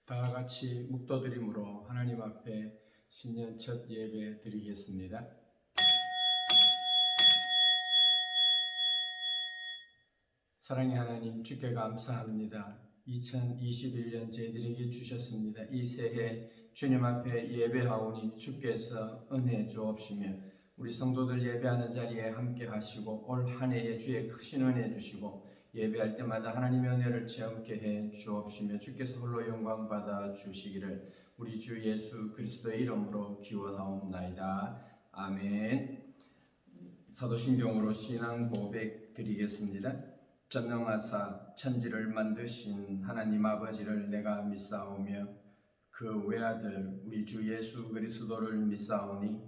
다 같이 묵도드림으로 하나님 앞에 신년 첫 예배 드리겠습니다. 사랑의 하나님, 주께 감사합니다. 2021년 저희들에게 주셨습니다. 이 새해 주님 앞에 예배하오니 주께서 은혜 주옵시며 우리 성도들 예배하는 자리에 함께 하시고 올 한 해에 주의 크신 은혜 주시고 예배할 때마다 하나님의 은혜를 체험케 해 주옵시며 주께서 홀로 영광 받아 주시기를 우리 주 예수 그리스도의 이름으로 기원하옵나이다. 아멘. 사도신경으로 신앙 고백 드리겠습니다. 전능하사 천지를 만드신 하나님 아버지를 내가 믿사오며 그 외아들 우리 주 예수 그리스도를 믿사오니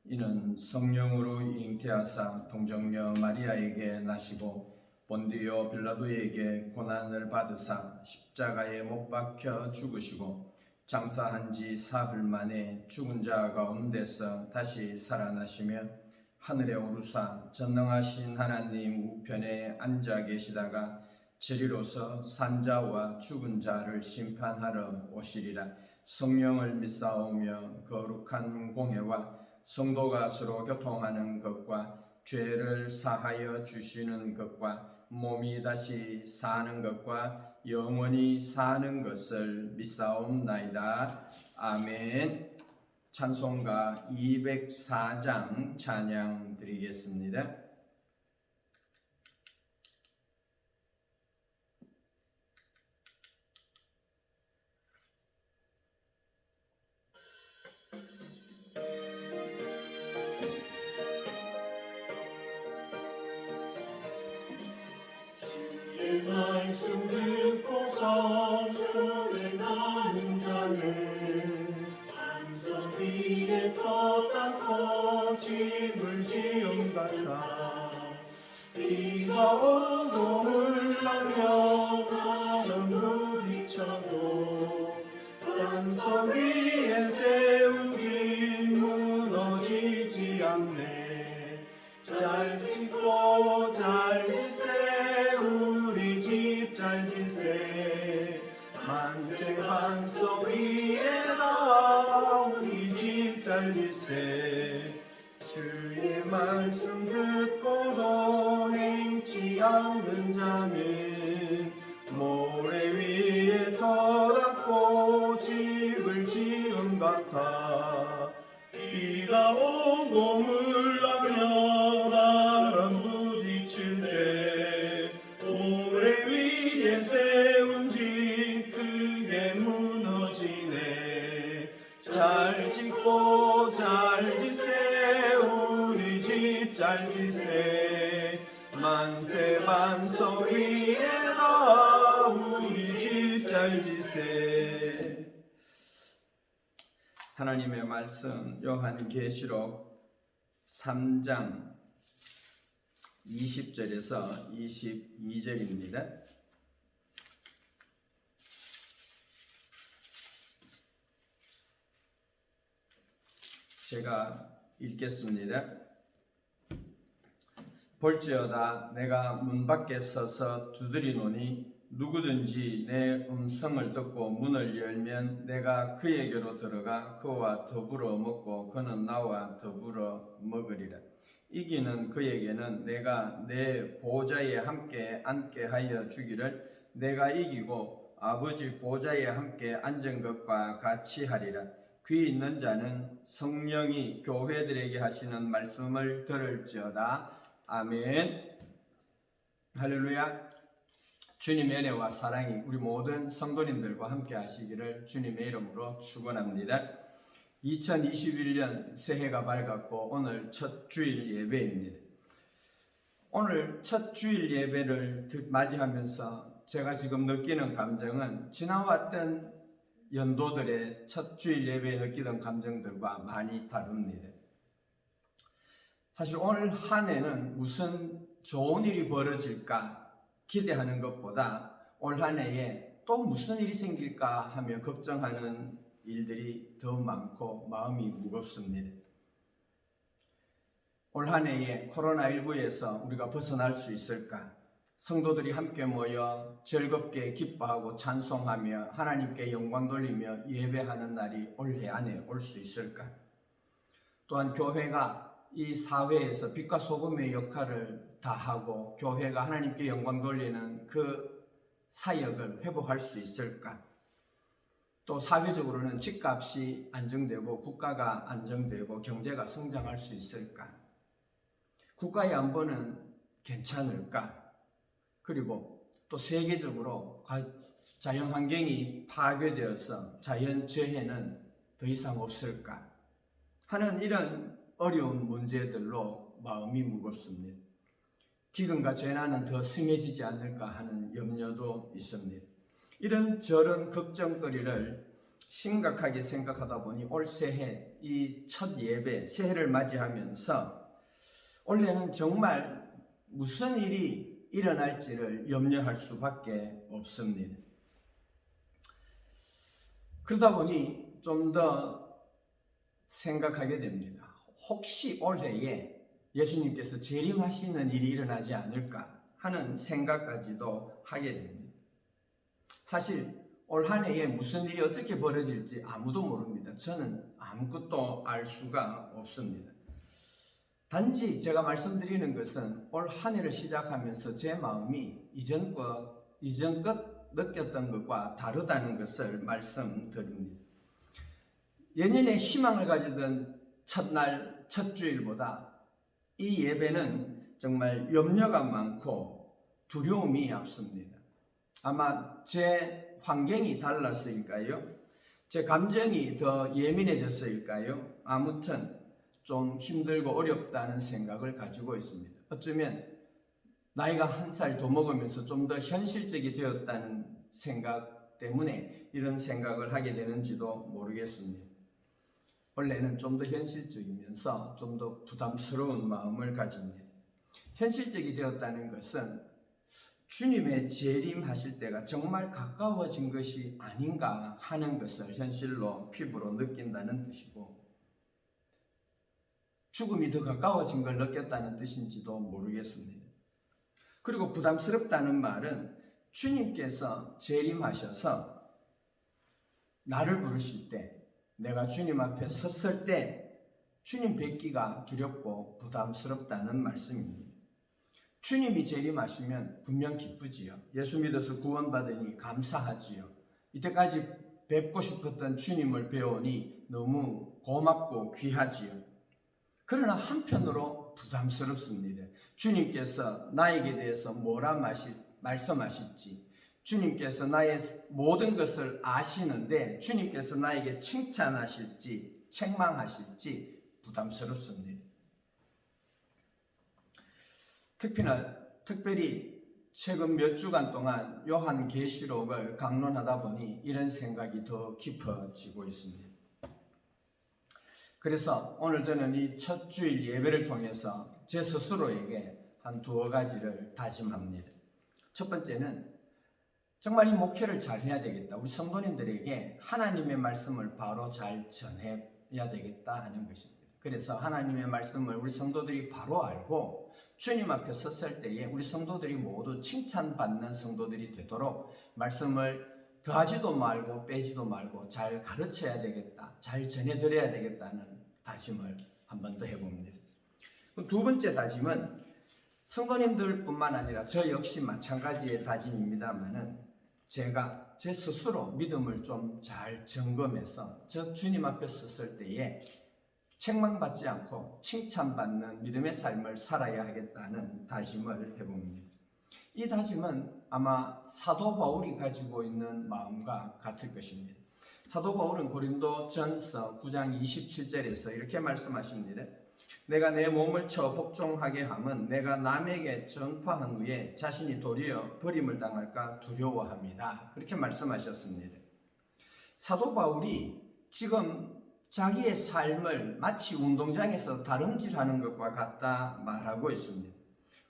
이는 성령으로 잉태하사 동정녀 마리아에게 나시고 본디오 빌라도에게 고난을 받으사 십자가에 못 박혀 죽으시고 장사한 지 사흘 만에 죽은 자 가운데서 다시 살아나시며 하늘에 오르사 전능하신 하나님 우편에 앉아 계시다가 저리로서 산자와 죽은 자를 심판하러 오시리라. 성령을 믿사오며 거룩한 공회와 성도가 서로 교통하는 것과 죄를 사하여 주시는 것과 몸이 다시 사는 것과 영원히 사는 것을 믿사옵나이다. 아멘. 찬송가 204장 찬양 드리겠습니다. 주의 말씀 듣고서 순행하는 자는 반석 위에 떠닿고 집을 지은 같아. 비가 오고 물나며 바람 부딪혀도 반석 위에 세운 집 무너지지 않네. 잘 짓고 잘 짓세 우리 집 잘 짓세. 만세 반석 위에다 우리 집 잘 짓세. 주의 말씀 듣고도 행치 않는 자는 모래 위에 터닫고 집을 지은 같아. 비가 오고 물나며 바람 부딪힐 때 모래 위에 세운 집 크게 무너지네. 잘 짓고 잘 짓세 우리 집 잘 짓세. 만세 반석 위에다 우리 집 잘 짓세. 하나님의 말씀 요한계시록 3장 20절에서 22절입니다. 제가 읽겠습니다. 볼지어다 내가 문 밖에 서서 두드리노니 누구든지 내 음성을 듣고 문을 열면 내가 그에게로 들어가 그와 더불어 먹고 그는 나와 더불어 먹으리라. 이기는 그에게는 내가 내 보좌에 함께 앉게 하여 주기를 내가 이기고 아버지 보좌에 함께 앉은 것과 같이 하리라. 귀 있는 자는 성령이 교회들에게 하시는 말씀을 들을지어다. 아멘. 할렐루야. 주님의 은혜와 사랑이 우리 모든 성도님들과 함께 하시기를 주님의 이름으로 축원합니다. 2021년 새해가 밝았고 오늘 첫 주일 예배입니다. 오늘 첫 주일 예배를 맞이하면서 제가 지금 느끼는 감정은 지나왔던 연도들의 첫 주일 예배에 느끼던 감정들과 많이 다릅니다. 사실 오늘 한 해는 무슨 좋은 일이 벌어질까 기대하는 것보다 올 한 해에 또 무슨 일이 생길까 하며 걱정하는 일들이 더 많고 마음이 무겁습니다. 올 한 해에 코로나19에서 우리가 벗어날 수 있을까? 성도들이 함께 모여 즐겁게 기뻐하고 찬송하며 하나님께 영광 돌리며 예배하는 날이 올해 안에 올 수 있을까? 또한 교회가 이 사회에서 빛과 소금의 역할을 다하고 교회가 하나님께 영광 돌리는 그 사역을 회복할 수 있을까? 또 사회적으로는 집값이 안정되고 국가가 안정되고 경제가 성장할 수 있을까? 국가의 안보는 괜찮을까? 그리고 또 세계적으로 자연환경이 파괴되어서 자연재해는 더 이상 없을까? 하는 이런 어려운 문제들로 마음이 무겁습니다. 기근과 재난은 더 심해지지 않을까 하는 염려도 있습니다. 이런 저런 걱정거리를 심각하게 생각하다 보니 올 새해 이 첫 예배, 새해를 맞이하면서 올해는 정말 무슨 일이 일어날지를 염려할 수밖에 없습니다. 그러다 보니 좀 더 생각하게 됩니다. 혹시 올해에 예수님께서 재림하시는 일이 일어나지 않을까 하는 생각까지도 하게 됩니다. 사실 올 한 해에 무슨 일이 어떻게 벌어질지 아무도 모릅니다. 저는 아무것도 알 수가 없습니다. 단지 제가 말씀드리는 것은 올 한 해를 시작하면서 제 마음이 이전껏 느꼈던 것과 다르다는 것을 말씀드립니다. 예년에 희망을 가지던 첫날, 첫 주일보다 이 예배는 정말 염려가 많고 두려움이 앞섭니다. 아마 제 환경이 달랐을까요? 제 감정이 더 예민해졌을까요? 아무튼 좀 힘들고 어렵다는 생각을 가지고 있습니다. 어쩌면 나이가 한 살 더 먹으면서 좀 더 현실적이 되었다는 생각 때문에 이런 생각을 하게 되는지도 모르겠습니다. 원래는 좀 더 현실적이면서 좀 더 부담스러운 마음을 가집니다. 현실적이 되었다는 것은 주님의 재림하실 때가 정말 가까워진 것이 아닌가 하는 것을 현실로 피부로 느낀다는 뜻이고, 죽음이 더 가까워진 걸 느꼈다는 뜻인지도 모르겠습니다. 그리고 부담스럽다는 말은 주님께서 재림하셔서 나를 부르실 때, 내가 주님 앞에 섰을 때 주님 뵙기가 두렵고 부담스럽다는 말씀입니다. 주님이 재림하시면 분명 기쁘지요. 예수 믿어서 구원받으니 감사하지요. 이때까지 뵙고 싶었던 주님을 뵈오니 너무 고맙고 귀하지요. 그러나 한편으로 부담스럽습니다. 주님께서 나에게 대해서 뭐라 말씀하실지, 주님께서 나의 모든 것을 아시는데 주님께서 나에게 칭찬하실지 책망하실지 부담스럽습니다. 특별히 최근 몇 주간 동안 요한계시록을 강론하다 보니 이런 생각이 더 깊어지고 있습니다. 그래서 오늘 저는 이 첫 주일 예배를 통해서 제 스스로에게 한 두어 가지를 다짐합니다. 첫 번째는 정말 이 목회를 잘 해야 되겠다. 우리 성도님들에게 하나님의 말씀을 바로 잘 전해야 되겠다 하는 것입니다. 그래서 하나님의 말씀을 우리 성도들이 바로 알고 주님 앞에 섰을 때에 우리 성도들이 모두 칭찬받는 성도들이 되도록 말씀을 더하지도 말고 빼지도 말고 잘 가르쳐야 되겠다, 잘 전해드려야 되겠다는 다짐을 한 번 더 해봅니다. 두 번째 다짐은 성도님들뿐만 아니라 저 역시 마찬가지의 다짐입니다만은 제가 제 스스로 믿음을 좀 잘 점검해서 저 주님 앞에 섰을 때에 책망받지 않고 칭찬받는 믿음의 삶을 살아야 하겠다는 다짐을 해봅니다. 이 다짐은 아마 사도 바울이 가지고 있는 마음과 같을 것입니다. 사도 바울은 고린도전서 9장 27절에서 이렇게 말씀하십니다. 내가 내 몸을 쳐 복종하게 함은 내가 남에게 전파한 후에 자신이 도리어 버림을 당할까 두려워합니다. 그렇게 말씀하셨습니다. 사도 바울이 지금 자기의 삶을 마치 운동장에서 다름질하는 것과 같다 말하고 있습니다.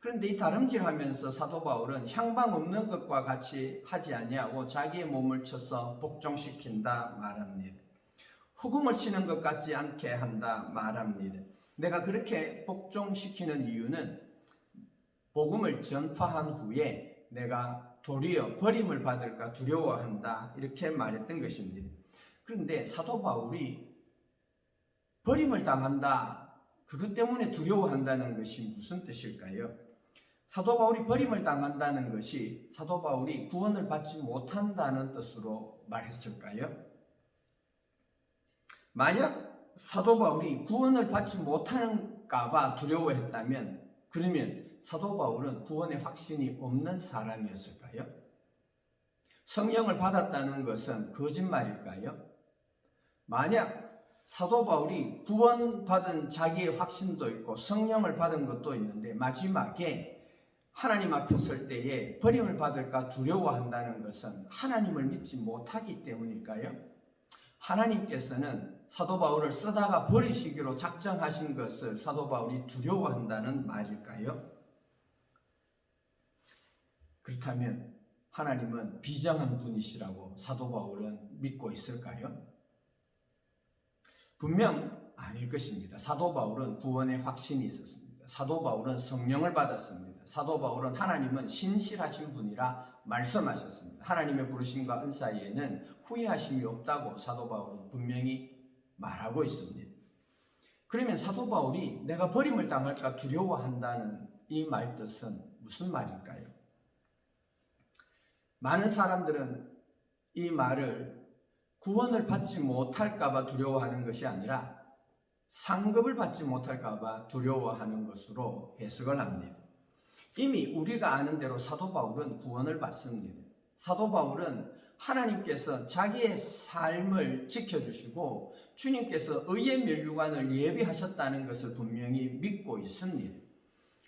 그런데 이 다름질하면서 사도 바울은 향방 없는 것과 같이 하지 아니하고 자기의 몸을 쳐서 복종시킨다 말합니다. 흑음을 치는 것 같지 않게 한다 말합니다. 내가 그렇게 복종시키는 이유는 복음을 전파한 후에 내가 도리어 버림을 받을까 두려워한다 이렇게 말했던 것입니다. 그런데 사도 바울이 버림을 당한다 그것 때문에 두려워한다는 것이 무슨 뜻일까요? 사도 바울이 버림을 당한다는 것이 사도 바울이 구원을 받지 못한다는 뜻으로 말했을까요? 만약 사도 바울이 구원을 받지 못하는가 봐 두려워했다면 그러면 사도 바울은 구원의 확신이 없는 사람이었을까요? 성령을 받았다는 것은 거짓말일까요? 만약 사도 바울이 구원받은 자기의 확신도 있고 성령을 받은 것도 있는데 마지막에 하나님 앞에 설 때에 버림을 받을까 두려워한다는 것은 하나님을 믿지 못하기 때문일까요? 하나님께서는 사도 바울을 쓰다가 버리시기로 작정하신 것을 사도 바울이 두려워한다는 말일까요? 그렇다면 하나님은 비정한 분이시라고 사도 바울은 믿고 있을까요? 분명 아닐 것입니다. 사도 바울은 구원의 확신이 있었습니다. 사도 바울은 성령을 받았습니다. 사도 바울은 하나님은 신실하신 분이라 말씀하셨습니다. 하나님의 부르심과 은사에는 후회하심이 없다고 사도 바울은 분명히 말하고 있습니다. 그러면 사도 바울이 내가 버림을 당할까 두려워한다는 이 말뜻은 무슨 말일까요? 많은 사람들은 이 말을 구원을 받지 못할까 봐 두려워하는 것이 아니라 상급을 받지 못할까 봐 두려워하는 것으로 해석을 합니다. 이미 우리가 아는 대로 사도 바울은 구원을 받습니다. 사도 바울은 하나님께서 자기의 삶을 지켜주시고 주님께서 의의 면류관을 예비하셨다는 것을 분명히 믿고 있습니다.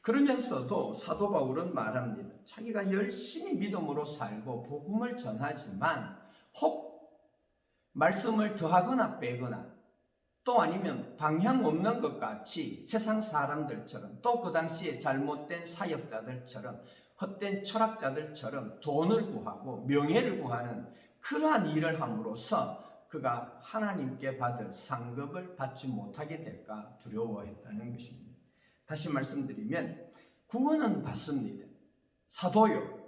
그러면서도 사도 바울은 말합니다. 자기가 열심히 믿음으로 살고 복음을 전하지만 혹 말씀을 더하거나 빼거나 또 아니면 방향 없는 것 같이 세상 사람들처럼 또 그 당시에 잘못된 사역자들처럼 헛된 철학자들처럼 돈을 구하고 명예를 구하는 그러한 일을 함으로써 그가 하나님께 받을 상급을 받지 못하게 될까 두려워했다는 것입니다. 다시 말씀드리면 구원은 받습니다. 사도요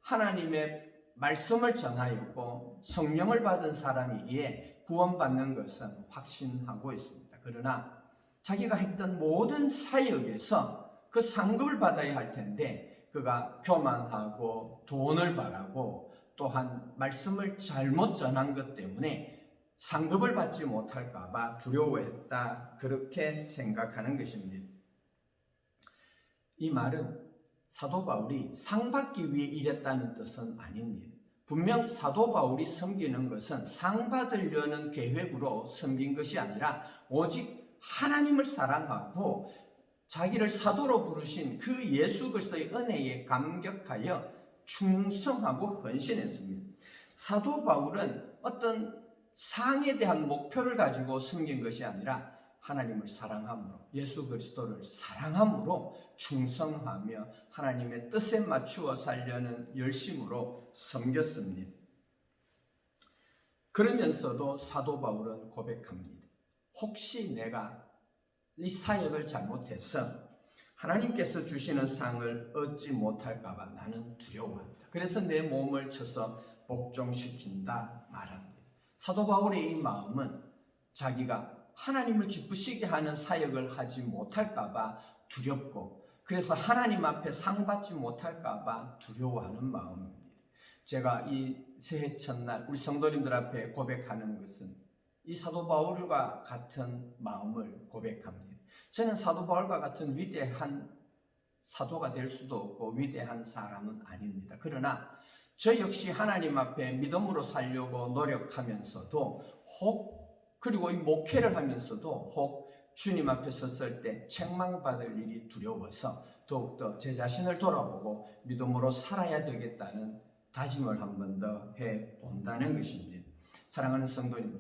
하나님의 말씀을 전하였고 성령을 받은 사람이기에 구원받는 것은 확신하고 있습니다. 그러나 자기가 했던 모든 사역에서 그 상급을 받아야 할 텐데 그가 교만하고 돈을 바라고 또한 말씀을 잘못 전한 것 때문에 상급을 받지 못할까 봐 두려워했다 그렇게 생각하는 것입니다. 이 말은 사도 바울이 상 받기 위해 일했다는 뜻은 아닙니다. 분명 사도 바울이 섬기는 것은 상 받으려는 계획으로 섬긴 것이 아니라 오직 하나님을 사랑하고 자기를 사도로 부르신 그 예수 그리스도의 은혜에 감격하여 충성하고 헌신했습니다. 사도 바울은 어떤 상에 대한 목표를 가지고 섬긴 것이 아니라 하나님을 사랑함으로 예수 그리스도를 사랑함으로 충성하며 하나님의 뜻에 맞추어 살려는 열심으로 섬겼습니다. 그러면서도 사도 바울은 고백합니다. 혹시 내가 이 사역을 잘못해서 하나님께서 주시는 상을 얻지 못할까 봐 나는 두려워한다. 그래서 내 몸을 쳐서 복종시킨다 말합니다. 사도 바울의 이 마음은 자기가 하나님을 기쁘시게 하는 사역을 하지 못할까 봐 두렵고 그래서 하나님 앞에 상 받지 못할까 봐 두려워하는 마음입니다. 제가 이 새해 첫날 우리 성도님들 앞에 고백하는 것은 이 사도 바울과 같은 마음을 고백합니다. 저는 사도 바울과 같은 위대한 사도가 될 수도 없고 위대한 사람은 아닙니다. 그러나 저 역시 하나님 앞에 믿음으로 살려고 노력하면서도 그리고 이 목회를 하면서도 혹 주님 앞에 섰을 때 책망받을 일이 두려워서 더욱더 제 자신을 돌아보고 믿음으로 살아야 되겠다는 다짐을 한 번 더 해본다는 것입니다. 사랑하는 성도님들,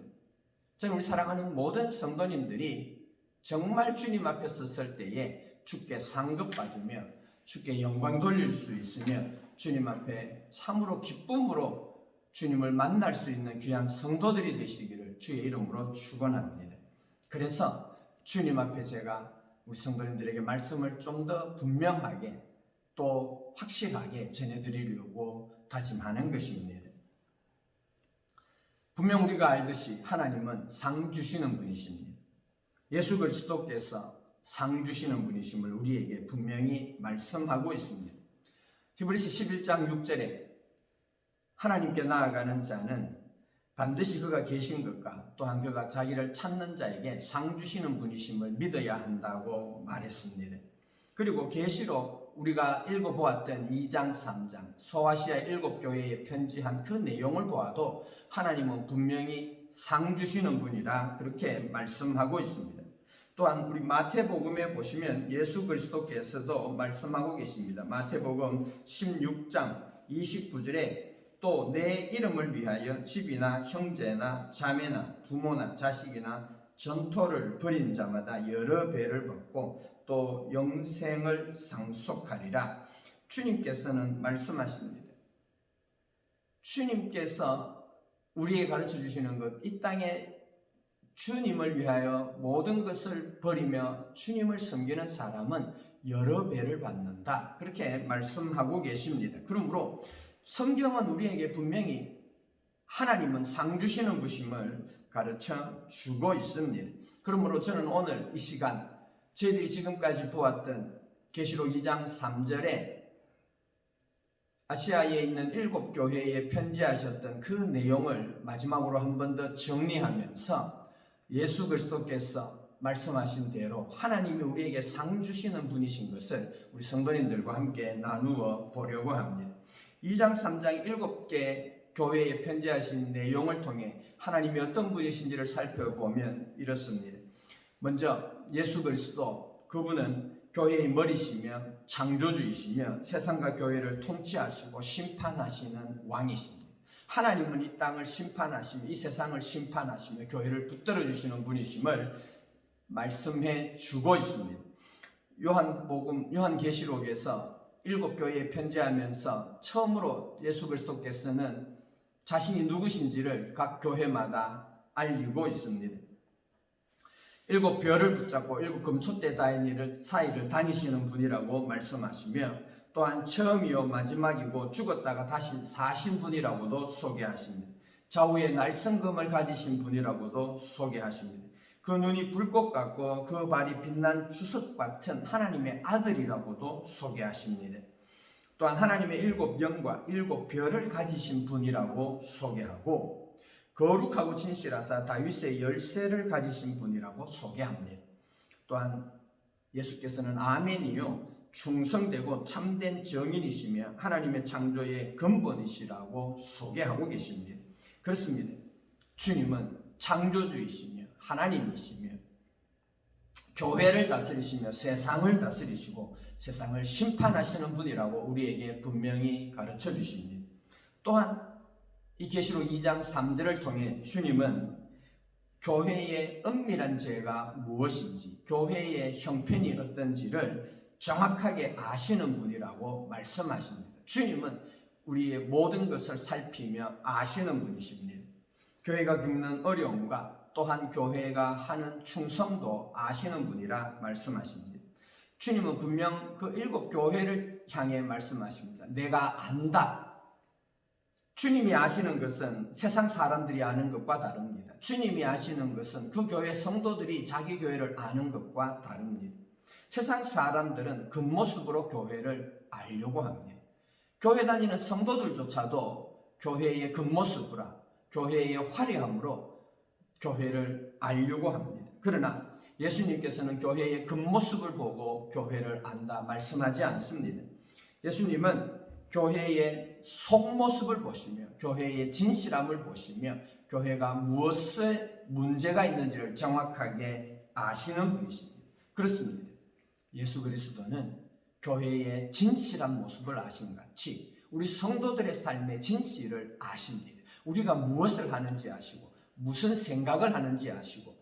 저는 우리 사랑하는 모든 성도님들이 정말 주님 앞에 섰을 때에 주께 상급받으며 주께 영광 돌릴 수 있으며 주님 앞에 참으로 기쁨으로 주님을 만날 수 있는 귀한 성도들이 되시기를 주의 이름으로 축원합니다. 그래서 주님 앞에 제가 우리 성도님들에게 말씀을 좀 더 분명하게 또 확실하게 전해드리려고 다짐하는 것입니다. 분명 우리가 알듯이 하나님은 상 주시는 분이십니다. 예수 그리스도께서 상 주시는 분이심을 우리에게 분명히 말씀하고 있습니다. 히브리서 11장 6절에 하나님께 나아가는 자는 반드시 그가 계신 것과 또한 그가 자기를 찾는 자에게 상 주시는 분이심을 믿어야 한다고 말했습니다. 그리고 계시록 우리가 읽어보았던 2장 3장 소아시아 7교회에 편지한 그 내용을 보아도 하나님은 분명히 상 주시는 분이라 그렇게 말씀하고 있습니다. 또한 우리 마태복음에 보시면 예수 그리스도께서도 말씀하고 계십니다. 마태복음 16장 29절에 또 내 이름을 위하여 집이나 형제나 자매나 부모나 자식이나 전토를 벌인 자마다 여러 배를 받고 또 영생을 상속하리라. 주님께서는 말씀하십니다. 주님께서 우리에게 가르쳐 주시는 것, 이 땅에 주님을 위하여 모든 것을 버리며 주님을 섬기는 사람은 여러 배를 받는다. 그렇게 말씀하고 계십니다. 그러므로 성경은 우리에게 분명히 하나님은 상 주시는 분임을 가르쳐 주고 있습니다. 그러므로 저는 오늘 이 시간 저희들이 지금까지 보았던 계시록 2장 3절에 아시아에 있는 7교회에 편지하셨던 그 내용을 마지막으로 한 번 더 정리하면서 예수 그리스도께서 말씀하신 대로 하나님이 우리에게 상 주시는 분이신 것을 우리 성도님들과 함께 나누어 보려고 합니다. 2장 3장 7개 교회에 편지하신 내용을 통해 하나님이 어떤 분이신지를 살펴보면 이렇습니다. 먼저 예수 그리스도, 그분은 교회의 머리시며 창조주이시며 세상과 교회를 통치하시고 심판하시는 왕이십니다. 하나님은 이 땅을 심판하시며 이 세상을 심판하시며 교회를 붙들어 주시는 분이심을 말씀해 주고 있습니다. 요한계시록에서 7교회에 편지하면서 처음으로 예수 그리스도께서는 자신이 누구신지를 각 교회마다 알리고 있습니다. 7별을 붙잡고 7금촛대 사이를 다니시는 분이라고 말씀하시며 또한 처음이요 마지막이고 죽었다가 다시 사신 분이라고도 소개하십니다. 좌우에 날성금을 가지신 분이라고도 소개하십니다. 그 눈이 불꽃 같고 그 발이 빛난 주석 같은 하나님의 아들이라고도 소개하십니다. 또한 하나님의 7영과 7별을 가지신 분이라고 소개하고 거룩하고 진실하사 다윗의 열쇠를 가지신 분이라고 소개합니다. 또한 예수께서는 아멘이요 충성되고 참된 정인이시며 하나님의 창조의 근본이시라고 소개하고 계십니다. 그렇습니다. 주님은 창조주이시며 하나님이시며 교회를 다스리시며 세상을 다스리시고 세상을 심판하시는 분이라고 우리에게 분명히 가르쳐 주십니다. 또한 이 계시록 2장 3절을 통해 주님은 교회의 은밀한 죄가 무엇인지, 교회의 형편이 어떤지를 정확하게 아시는 분이라고 말씀하십니다. 주님은 우리의 모든 것을 살피며 아시는 분이십니다. 교회가 겪는 어려움과 또한 교회가 하는 충성도 아시는 분이라 말씀하십니다. 주님은 분명 그 7교회를 향해 말씀하십니다. 내가 안다. 주님이 아시는 것은 세상 사람들이 아는 것과 다릅니다. 주님이 아시는 것은 그 교회 성도들이 자기 교회를 아는 것과 다릅니다. 세상 사람들은 겉모습으로 교회를 알려고 합니다. 교회 다니는 성도들조차도 교회의 겉모습으로, 교회의 화려함으로 교회를 알려고 합니다. 그러나 예수님께서는 교회의 겉모습을 보고 교회를 안다 말씀하지 않습니다. 예수님은 교회의 속모습을 보시며 교회의 진실함을 보시며 교회가 무엇에 문제가 있는지를 정확하게 아시는 분이십니다. 그렇습니다. 예수 그리스도는 교회의 진실한 모습을 아신 같이 우리 성도들의 삶의 진실을 아십니다. 우리가 무엇을 하는지 아시고 무슨 생각을 하는지 아시고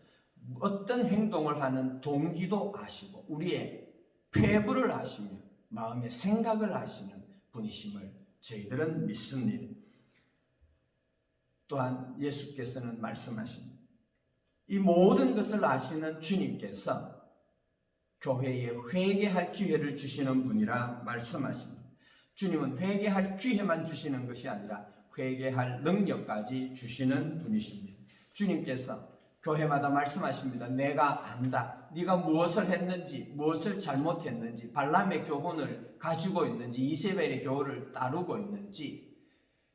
어떤 행동을 하는 동기도 아시고 우리의 폐부를 아시며 마음의 생각을 아시는 분이심을 저희들은 믿습니다. 또한 예수께서는 말씀하십니다. 이 모든 것을 아시는 주님께서 교회에 회개할 기회를 주시는 분이라 말씀하십니다. 주님은 회개할 기회만 주시는 것이 아니라 회개할 능력까지 주시는 분이십니다. 주님께서 교회마다 말씀하십니다. 내가 안다. 네가 무엇을 했는지, 무엇을 잘못했는지, 발람의 교훈을 가지고 있는지, 이세벨의 교훈을 따르고 있는지,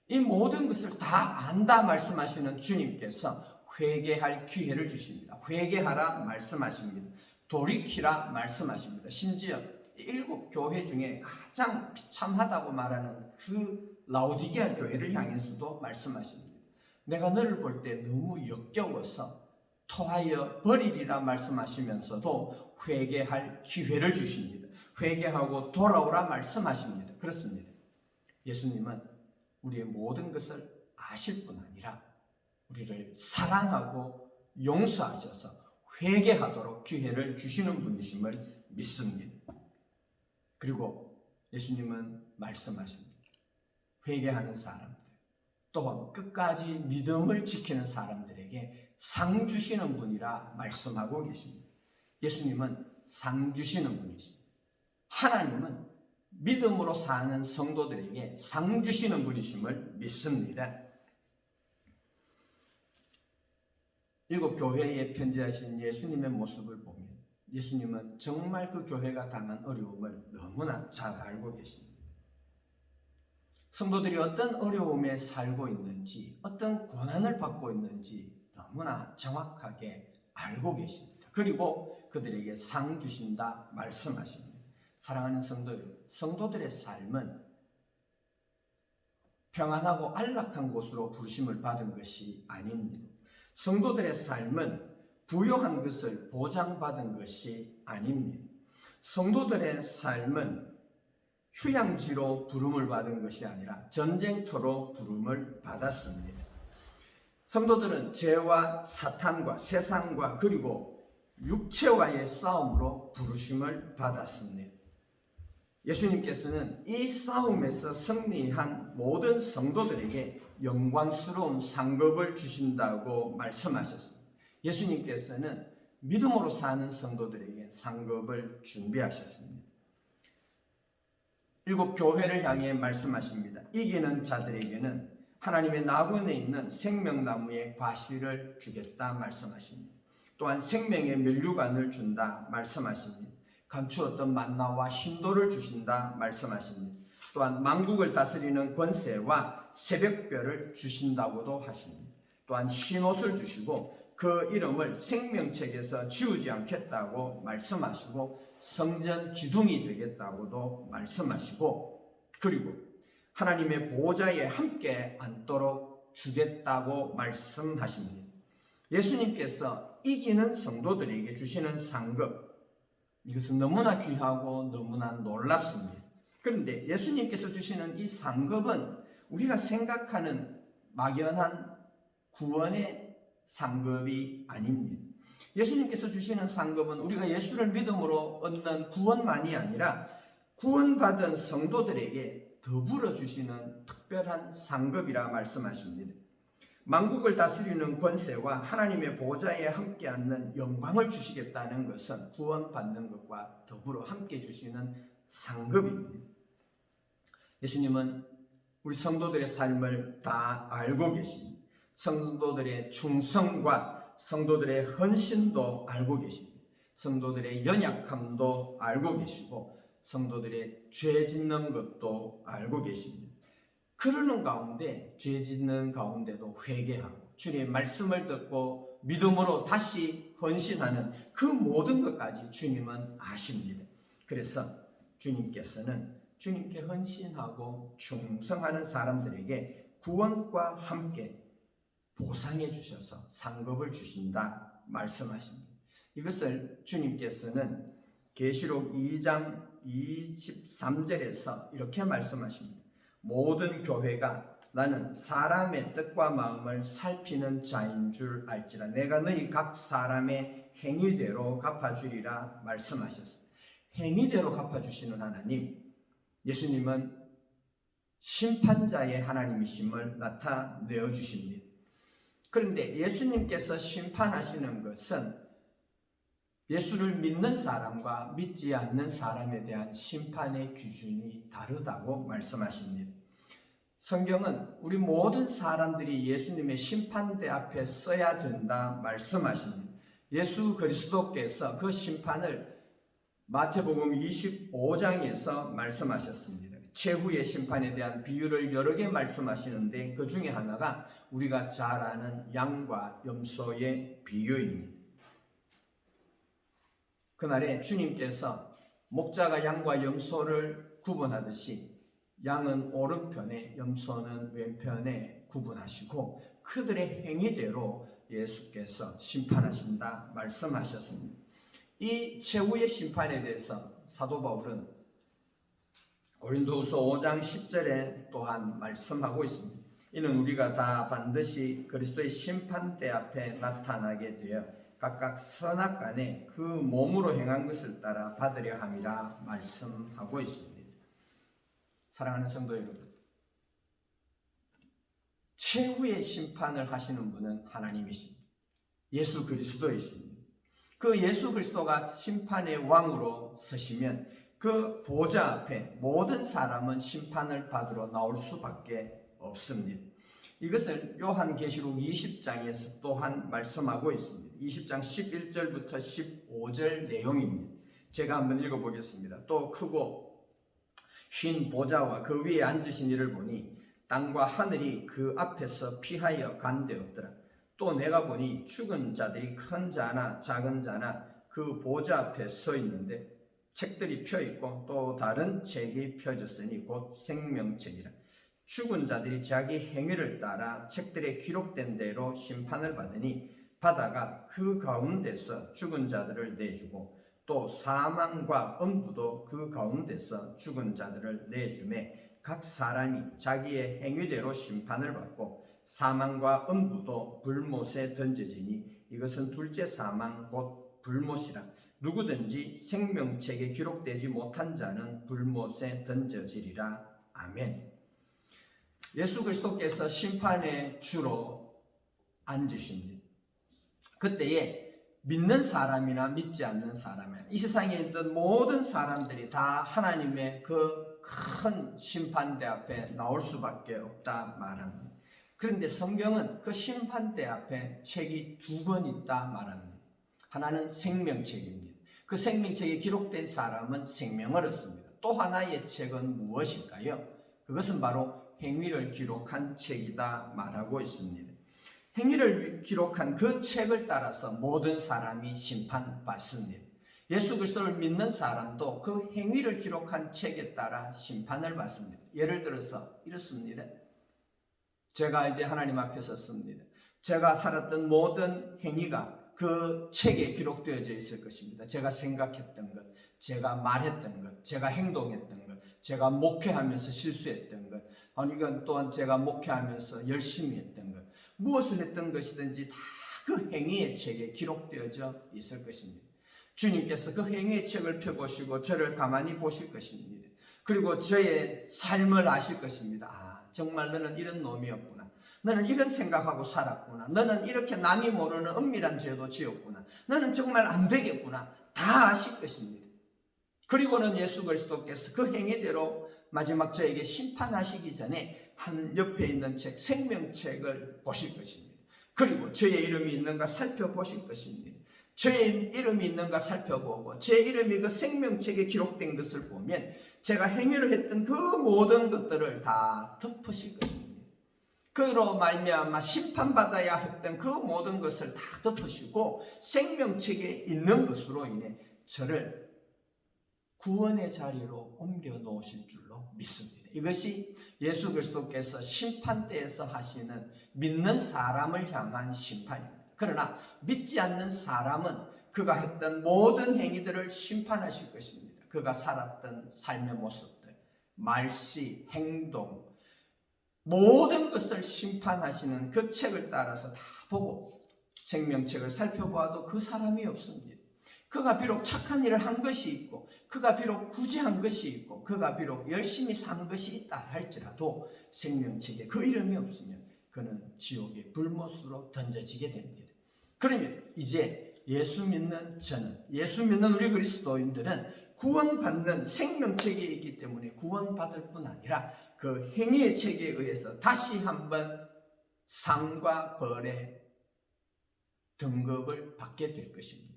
이 모든 것을 다 안다 말씀하시는 주님께서 회개할 기회를 주십니다. 회개하라 말씀하십니다. 돌이키라 말씀하십니다. 심지어 7 교회 중에 가장 비참하다고 말하는 그 라오디게아 교회를 향해서도 말씀하십니다. 내가 너를 볼 때 너무 역겨워서 토하여 버리리라 말씀하시면서도 회개할 기회를 주십니다. 회개하고 돌아오라 말씀하십니다. 그렇습니다. 예수님은 우리의 모든 것을 아실 뿐 아니라 우리를 사랑하고 용서하셔서 회개하도록 기회를 주시는 분이심을 믿습니다. 그리고 예수님은 말씀하십니다. 회개하는 사람들, 또한 끝까지 믿음을 지키는 사람들에게 상 주시는 분이라 말씀하고 계십니다. 예수님은 상 주시는 분이십니다. 하나님은 믿음으로 사는 성도들에게 상 주시는 분이심을 믿습니다. 7 교회에 편지하신 예수님의 모습을 보면 예수님은 정말 그 교회가 당한 어려움을 너무나 잘 알고 계십니다. 성도들이 어떤 어려움에 살고 있는지, 어떤 고난을 받고 있는지 너무나 정확하게 알고 계십니다. 그리고 그들에게 상 주신다 말씀하십니다. 사랑하는 성도 여러분, 성도들의 삶은 평안하고 안락한 곳으로 부르심을 받은 것이 아닙니다. 성도들의 삶은 부요한 것을 보장받은 것이 아닙니다. 성도들의 삶은 휴양지로 부름을 받은 것이 아니라 전쟁터로 부름을 받았습니다. 성도들은 죄와 사탄과 세상과 그리고 육체와의 싸움으로 부르심을 받았습니다. 예수님께서는 이 싸움에서 승리한 모든 성도들에게 영광스러운 상급을 주신다고 말씀하셨습니다. 예수님께서는 믿음으로 사는 성도들에게 상급을 준비하셨습니다. 7 교회를 향해 말씀하십니다. 이기는 자들에게는 하나님의 나군에 있는 생명나무의 과실을 주겠다 말씀하십니다. 또한 생명의 면류관을 준다 말씀하십니다. 감추었던 만나와 hin도를 주신다 말씀하십니다. 또한 만국을 다스리는 권세와 새벽별을 주신다고도 하십니다. 또한 흰옷을 주시고 그 이름을 생명책에서 지우지 않겠다고 말씀하시고 성전 기둥이 되겠다고도 말씀하시고 그리고 하나님의 보좌에 함께 앉도록 주겠다고 말씀하십니다. 예수님께서 이기는 성도들에게 주시는 상급, 이것은 너무나 귀하고 너무나 놀랍습니다. 그런데 예수님께서 주시는 이 상급은 우리가 생각하는 막연한 구원의 상급이 아닙니다. 예수님께서 주시는 상급은 우리가 예수를 믿음으로 얻는 구원만이 아니라 구원받은 성도들에게 더불어 주시는 특별한 상급이라 말씀하십니다. 만국을 다스리는 권세와 하나님의 보좌에 함께 앉는 영광을 주시겠다는 것은 구원받는 것과 더불어 함께 주시는 상급입니다. 예수님은 우리 성도들의 삶을 다 알고 계십니다. 성도들의 충성과 성도들의 헌신도 알고 계십니다. 성도들의 연약함도 알고 계시고 성도들의 죄 짓는 것도 알고 계십니다. 그러는 가운데 죄 짓는 가운데도 회개하고 주님의 말씀을 듣고 믿음으로 다시 헌신하는 그 모든 것까지 주님은 아십니다. 그래서 주님께서는 주님께 헌신하고 충성하는 사람들에게 구원과 함께 보상해 주셔서 상급을 주신다 말씀하십니다. 이것을 주님께서는 계시록 2장 23절에서 이렇게 말씀하십니다. 모든 교회가 나는 사람의 뜻과 마음을 살피는 자인 줄 알지라 내가 너희 각 사람의 행위대로 갚아주리라 말씀하셨습니다. 행위대로 갚아주시는 하나님, 예수님은 심판자의 하나님이심을 나타내어 주십니다. 그런데 예수님께서 심판하시는 것은 예수를 믿는 사람과 믿지 않는 사람에 대한 심판의 기준이 다르다고 말씀하십니다. 성경은 우리 모든 사람들이 예수님의 심판대 앞에 서야 된다 말씀하십니다. 예수 그리스도께서 그 심판을 마태복음 25장에서 말씀하셨습니다. 최후의 심판에 대한 비유를 여러 개 말씀하시는데 그 중에 하나가 우리가 잘 아는 양과 염소의 비유입니다. 그날에 주님께서 목자가 양과 염소를 구분하듯이 양은 오른편에 염소는 왼편에 구분하시고 그들의 행위대로 예수께서 심판하신다 말씀하셨습니다. 이 최후의 심판에 대해서 사도 바울은 고린도후서 5장 10절에 또한 말씀하고 있습니다. 이는 우리가 다 반드시 그리스도의 심판대 앞에 나타나게 되어 각각 선악간에 그 몸으로 행한 것을 따라 받으려 함이라 말씀하고 있습니다. 사랑하는 성도 여러분, 최후의 심판을 하시는 분은 하나님이십니다. 예수 그리스도이십니다. 그 예수 그리스도가 심판의 왕으로 서시면 그 보좌 앞에 모든 사람은 심판을 받으러 나올 수밖에 없습니다. 이것을 요한계시록 20장에서 또한 말씀하고 있습니다. 20장 11절부터 15절 내용입니다. 제가 한번 읽어보겠습니다. 또 크고 흰 보좌와 그 위에 앉으신 이를 보니 땅과 하늘이 그 앞에서 피하여 간데없더라. 또 내가 보니 죽은 자들이 큰 자나 작은 자나 그 보좌 앞에 서 있는데 책들이 펴있고 또 다른 책이 펴졌으니 곧 생명책이라. 죽은 자들이 자기 행위를 따라 책들에 기록된 대로 심판을 받으니 바다가 그 가운데서 죽은 자들을 내주고 또 사망과 음부도 그 가운데서 죽은 자들을 내주매 각 사람이 자기의 행위대로 심판을 받고 사망과 음부도 불못에 던져지니 이것은 둘째 사망 곧 불못이라. 누구든지 생명책에 기록되지 못한 자는 불못에 던져지리라. 아멘. 예수 그리스도께서 심판의 주로 앉으십니다. 그때에 믿는 사람이나 믿지 않는 사람이나 이 세상에 있던 모든 사람들이 다 하나님의 그 큰 심판대 앞에 나올 수밖에 없다 말합니다. 그런데 성경은 그 심판대 앞에 책이 두 권 있다 말합니다. 하나는 생명책입니다. 그 생명책에 기록된 사람은 생명을 얻습니다. 또 하나의 책은 무엇일까요? 그것은 바로 행위를 기록한 책이다 말하고 있습니다. 행위를 기록한 그 책을 따라서 모든 사람이 심판받습니다. 예수 그리스도를 믿는 사람도 그 행위를 기록한 책에 따라 심판을 받습니다. 예를 들어서 이렇습니다. 제가 이제 하나님 앞에 섰습니다. 제가 살았던 모든 행위가 그 책에 기록되어져 있을 것입니다. 제가 생각했던 것, 제가 말했던 것, 제가 행동했던 것, 제가 목회하면서 실수했던 것, 이건 또한 제가 목회하면서 열심히 했던 것, 무엇을 했던 것이든지 다 그 행위의 책에 기록되어져 있을 것입니다. 주님께서 그 행위의 책을 펴보시고 저를 가만히 보실 것입니다. 그리고 저의 삶을 아실 것입니다. 아, 정말 너는 이런 놈이었구나. 너는 이런 생각하고 살았구나. 너는 이렇게 남이 모르는 은밀한 죄도 지었구나. 너는 정말 안 되겠구나. 다 아실 것입니다. 그리고는 예수 그리스도께서 그 행위대로 마지막 저에게 심판하시기 전에 한 옆에 있는 책, 생명책을 보실 것입니다. 그리고 저의 이름이 있는가 살펴보실 것입니다. 저의 이름이 있는가 살펴보고 제 이름이 그 생명책에 기록된 것을 보면 제가 행위를 했던 그 모든 것들을 다 덮으실 것입니다. 그로 말미암아 심판받아야 했던 그 모든 것을 다 덮으시고 생명책에 있는 것으로 인해 저를 구원의 자리로 옮겨 놓으실 줄로 믿습니다. 이것이 예수 그리스도께서 심판대에서 하시는 믿는 사람을 향한 심판입니다. 그러나 믿지 않는 사람은 그가 했던 모든 행위들을 심판하실 것입니다. 그가 살았던 삶의 모습들, 말씨, 행동, 모든 것을 심판하시는 그 책을 따라서 다 보고 생명책을 살펴보아도 그 사람이 없습니다. 그가 비록 착한 일을 한 것이 있고 그가 비록 구제한 것이 있고 그가 비록 열심히 산 것이 있다 할지라도 생명책에 그 이름이 없으면 그는 지옥의 불못으로 던져지게 됩니다. 그러면 이제 예수 믿는 저는, 예수 믿는 우리 그리스도인들은 구원받는 생명체계에 있기 때문에 구원받을 뿐 아니라 그 행위의 체계에 의해서 다시 한번 상과 벌의 등급을 받게 될 것입니다.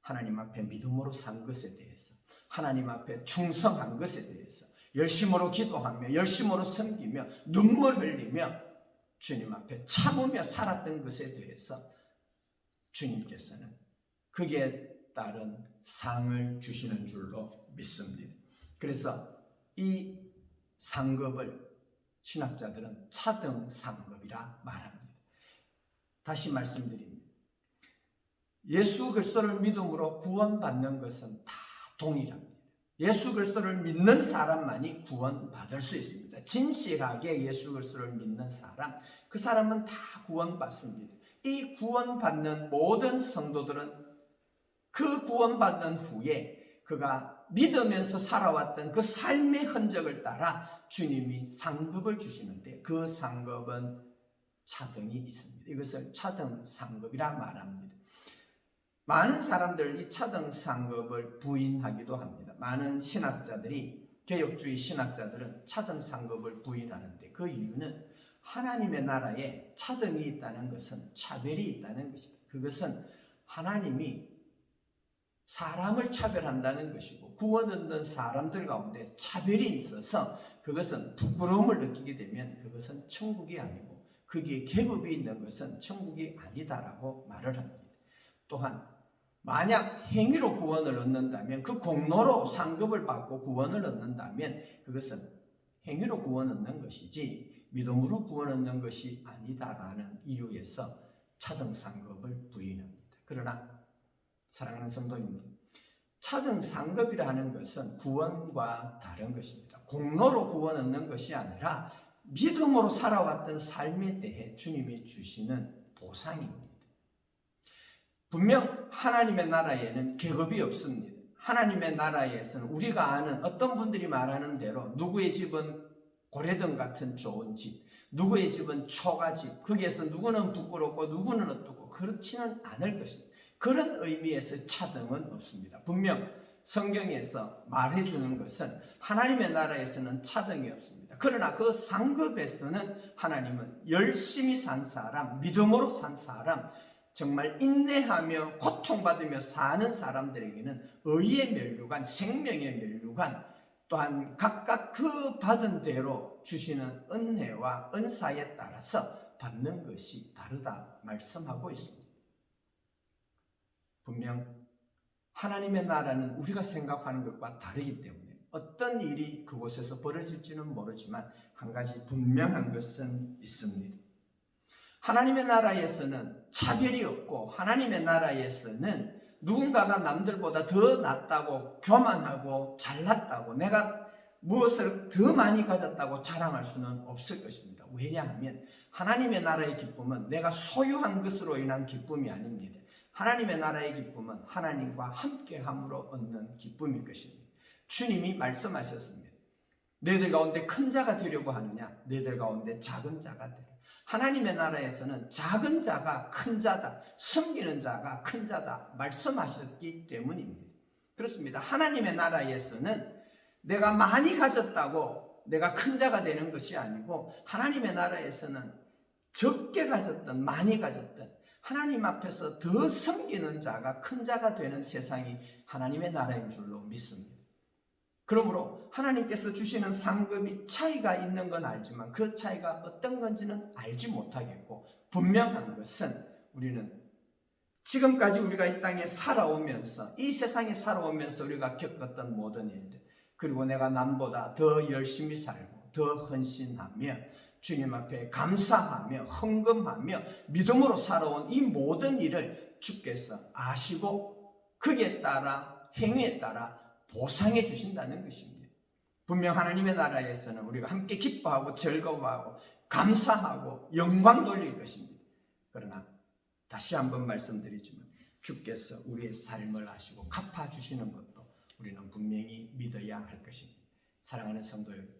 하나님 앞에 믿음으로 산 것에 대해서, 하나님 앞에 충성한 것에 대해서, 열심으로 기도하며 열심으로 섬기며 눈물 흘리며 주님 앞에 참으며 살았던 것에 대해서 주님께서는 거기에 따른 상을 주시는 줄로 믿습니다. 그래서 이 상급을 신학자들은 차등 상급이라 말합니다. 다시 말씀드립니다. 예수 그리스도를 믿음으로 구원받는 것은 다 동일합니다. 예수 그리스도를 믿는 사람만이 구원받을 수 있습니다. 진실하게 예수 그리스도를 믿는 사람, 그 사람은 다 구원받습니다. 이 구원받는 모든 성도들은 그 구원받는 후에 그가 믿으면서 살아왔던 그 삶의 흔적을 따라 주님이 상급을 주시는데 그 상급은 차등이 있습니다. 이것을 차등 상급이라 말합니다. 많은 사람들 이 차등 상급을 부인하기도 합니다. 많은 신학자들이, 개혁주의 신학자들은 차등 상급을 부인하는데 그 이유는 하나님의 나라에 차등이 있다는 것은 차별이 있다는 것이다. 그것은 하나님이 사람을 차별한다는 것이고 구원 얻는 사람들 가운데 차별이 있어서 그것은 부끄러움을 느끼게 되면 그것은 천국이 아니고 거기에 계급이 있는 것은 천국이 아니다라고 말을 합니다. 또한 만약 행위로 구원을 얻는다면, 그 공로로 상급을 받고 구원을 얻는다면 그것은 행위로 구원 얻는 것이지 믿음으로 구원 얻는 것이 아니다라는 이유에서 차등 상급을 부인합니다. 그러나 사랑하는 성도님들, 차등 상급이라 하는 것은 구원과 다른 것입니다. 공로로 구원 얻는 것이 아니라 믿음으로 살아왔던 삶에 대해 주님이 주시는 보상입니다. 분명 하나님의 나라에는 계급이 없습니다. 하나님의 나라에서는 우리가 아는 어떤 분들이 말하는 대로 누구의 집은 고래등 같은 좋은 집, 누구의 집은 초가집, 거기에서 누구는 부끄럽고 누구는 어떻고 그렇지는 않을 것입니다. 그런 의미에서 차등은 없습니다. 분명 성경에서 말해주는 것은 하나님의 나라에서는 차등이 없습니다. 그러나 그 상급에서는 하나님은 열심히 산 사람, 믿음으로 산 사람, 정말 인내하며 고통받으며 사는 사람들에게는 의의 면류관, 생명의 면류관, 또한 각각 그 받은 대로 주시는 은혜와 은사에 따라서 받는 것이 다르다 말씀하고 있습니다. 분명 하나님의 나라는 우리가 생각하는 것과 다르기 때문에 어떤 일이 그곳에서 벌어질지는 모르지만 한 가지 분명한 것은 있습니다. 하나님의 나라에서는 차별이 없고 하나님의 나라에서는 누군가가 남들보다 더 낫다고 교만하고 잘났다고 내가 무엇을 더 많이 가졌다고 자랑할 수는 없을 것입니다. 왜냐하면 하나님의 나라의 기쁨은 내가 소유한 것으로 인한 기쁨이 아닙니다. 하나님의 나라의 기쁨은 하나님과 함께함으로 얻는 기쁨일 것입니다. 주님이 말씀하셨습니다. 너희들 가운데 큰 자가 되려고 하느냐? 너희들 가운데 작은 자가 되라. 하나님의 나라에서는 작은 자가 큰 자다, 섬기는 자가 큰 자다 말씀하셨기 때문입니다. 그렇습니다. 하나님의 나라에서는 내가 많이 가졌다고 내가 큰 자가 되는 것이 아니고 하나님의 나라에서는 적게 가졌든 많이 가졌든 하나님 앞에서 더 섬기는 자가 큰 자가 되는 세상이 하나님의 나라인 줄로 믿습니다. 그러므로 하나님께서 주시는 상급이 차이가 있는 건 알지만 그 차이가 어떤 건지는 알지 못하겠고, 분명한 것은 우리는 지금까지 우리가 이 땅에 살아오면서, 이 세상에 살아오면서 우리가 겪었던 모든 일들, 그리고 내가 남보다 더 열심히 살고 더 헌신하며 주님 앞에 감사하며 헌금하며 믿음으로 살아온 이 모든 일을 주께서 아시고 거기에 따라 행위에 따라 보상해 주신다는 것입니다. 분명 하나님의 나라에서는 우리가 함께 기뻐하고 즐거워하고 감사하고 영광 돌릴 것입니다. 그러나 다시 한번 말씀드리지만 주께서 우리의 삶을 아시고 갚아주시는 것도 우리는 분명히 믿어야 할 것입니다. 사랑하는 성도 여러분,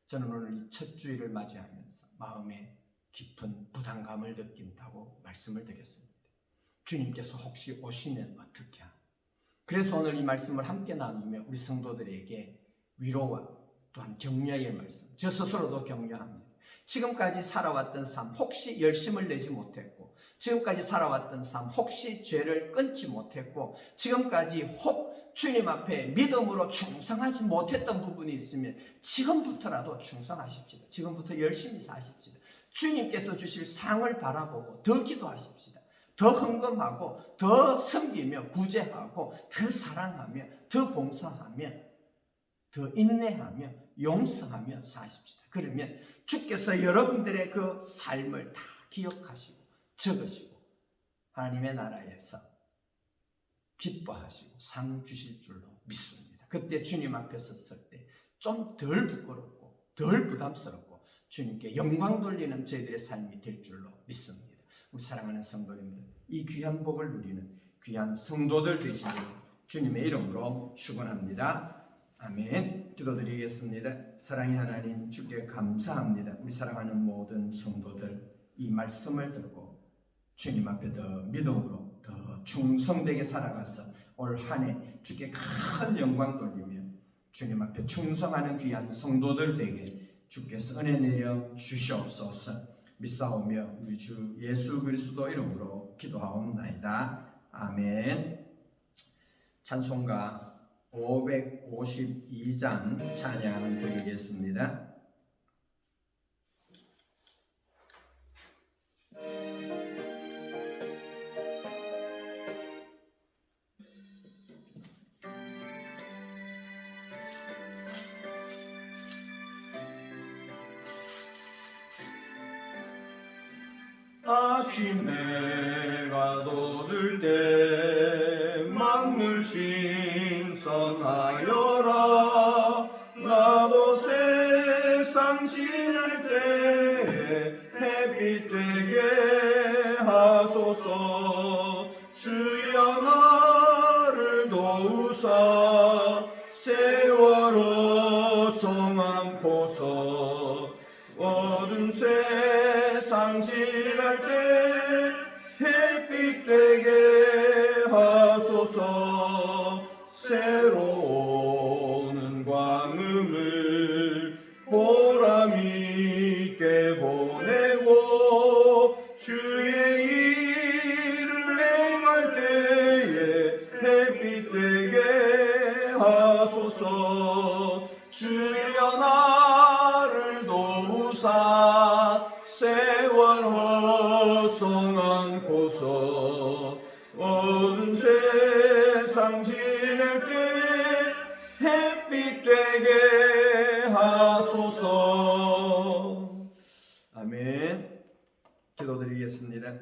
저는 오늘 이 첫 주일을 맞이하면서 마음에 깊은 부담감을 느낀다고 말씀을 드렸습니다. 주님께서 혹시 오시면 어떻게 하나? 그래서 오늘 이 말씀을 함께 나누며 우리 성도들에게 위로와 또한 격려의 말씀, 저 스스로도 격려합니다. 지금까지 살아왔던 삶, 혹시 열심을 내지 못했고, 지금까지 살아왔던 삶, 혹시 죄를 끊지 못했고, 지금까지 혹 주님 앞에 믿음으로 충성하지 못했던 부분이 있으면 지금부터라도 충성하십시다. 지금부터 열심히 사십시다. 주님께서 주실 상을 바라보고 더 기도하십시다. 더 헌금하고 더 섬기며 구제하고 더 사랑하며 더 봉사하며 더 인내하며 용서하며 사십시다. 그러면 주께서 여러분들의 그 삶을 다 기억하시고 적으시고 하나님의 나라에서 기뻐하시고 상 주실 줄로 믿습니다. 그때 주님 앞에 섰을 때 좀 덜 부끄럽고 덜 부담스럽고 주님께 영광 돌리는 저희들의 삶이 될 줄로 믿습니다. 우리 사랑하는 성도님들, 이 귀한 복을 누리는 귀한 성도들 되시길 주님의 이름으로 축원합니다. 아멘. 기도드리겠습니다. 사랑의 하나님, 주께 감사합니다. 우리 사랑하는 모든 성도들, 이 말씀을 듣고 주님 앞에 더 믿음으로 더 충성되게 살아가서 올 한 해 주께 큰 영광 돌리며 주님 앞에 충성하는 귀한 성도들 되게 주께서 은혜 내려 주시옵소서. 믿사오며 우리 주 예수 그리스도 이름으로 기도하옵나이다. 아멘. 찬송가 552장 찬양 드리겠습니다. 아침 해가 돋을 때 만물 신선하여라. 나도 세상 지날 때 햇빛 되게 하소서. 주여 나를 도우사 세월호 성함포서. 어두운 세상 지날 때 햇빛 되게 하소서. 새로운 광음을 보람있게 보내고 주의 일을 행할 때에 햇빛 되게 하소서. 주여 나를 도우사 세월 허송한고서. 어두운 세상 지낼 때 햇빛 되게 하소서. 아멘. 기도드리겠습니다.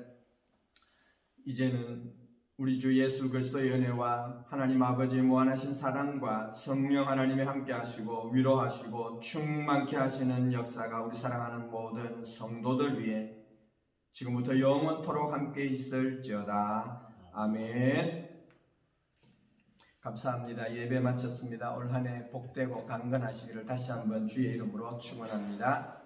이제는 우리 주 예수 그리스도의 은혜와 하나님 아버지의 무한하신 사랑과 성령 하나님이 함께 하시고 위로하시고 충만케 하시는 역사가 우리 사랑하는 모든 성도들 위해 지금부터 영원토록 함께 있을지어다. 아멘. 감사합니다. 예배 마쳤습니다. 올 한 해 복되고 강건하시기를 다시 한번 주의 이름으로 축원합니다.